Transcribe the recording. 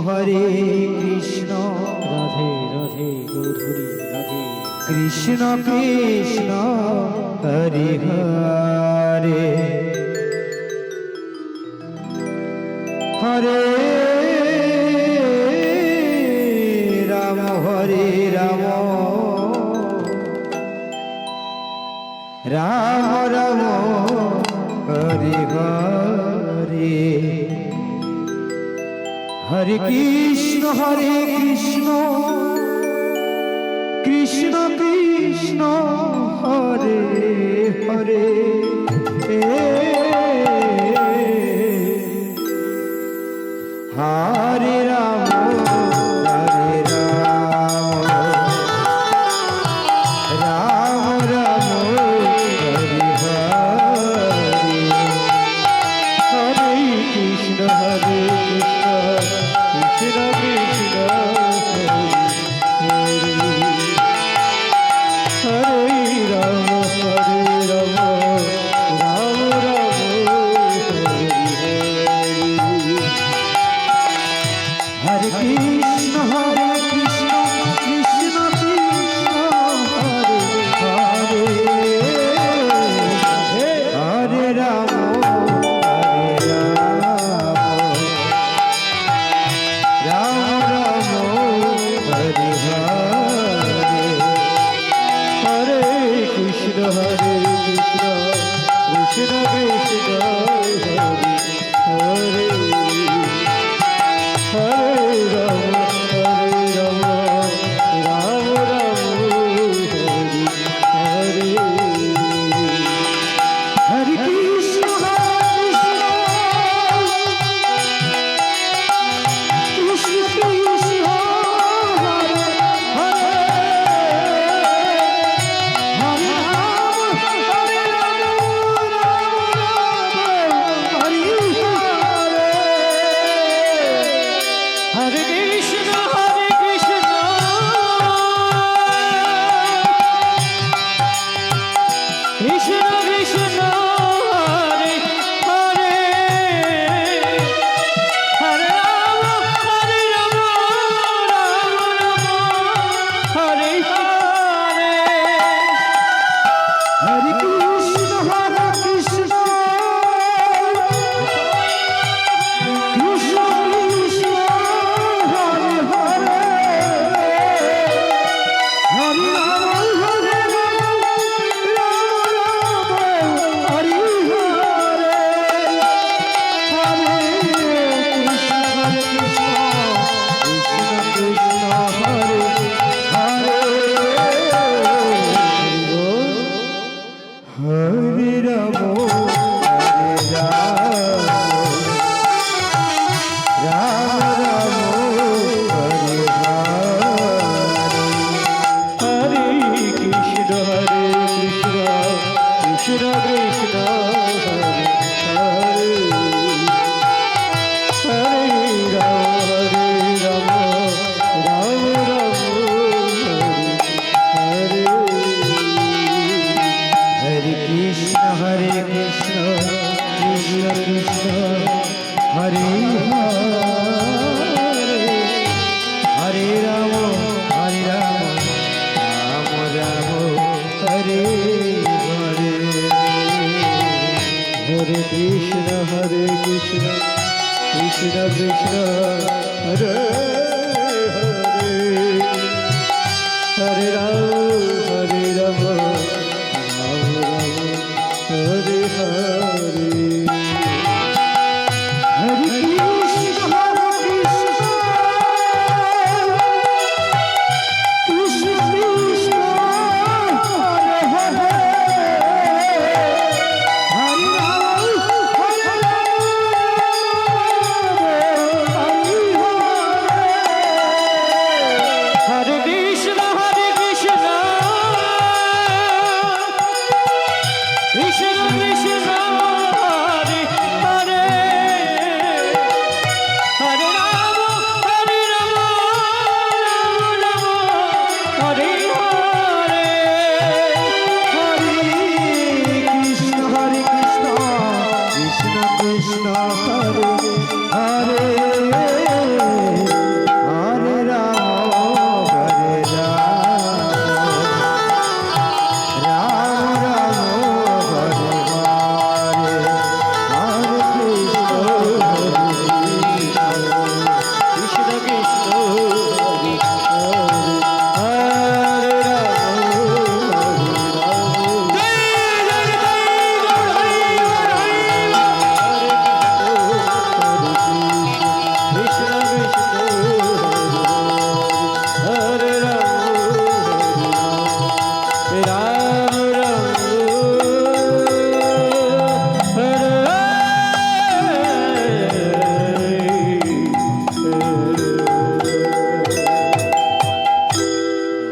Hare Krishna Radhe Radhe Gauri Radhe Krishna Krishna Hare Hare Hare Ram Ram Ram Hare Hare Hare Krishna Krishna Krishna Hare Hare Hare Ram Ram Ram Hare Hare Hare Krishna Krishna Krishna Krishna Hare Ram Ram Ram Hare Krishna Krishna Krishna Krishna Hare Hare Hare Ram Ram Hare Hare Hare Krishna Krishna Krishna Krishna Hare Hare Ram Ram Ram Hare Hare Krishna Krishna Krishna Hare Hare Hare Hare Krishna Krishna Krishna Hare Hare Hare Ram Ram Hare Hare Hare Krishna Krishna Krishna Krishna Hare Hare Hare Ram Hare Hare Krishna Krishna Krishna Hare Hare Hare Ram Ram Ram Hare Hare Hare Krishna Krishna Krishna Hare Hare Hare Krishna Hare Hare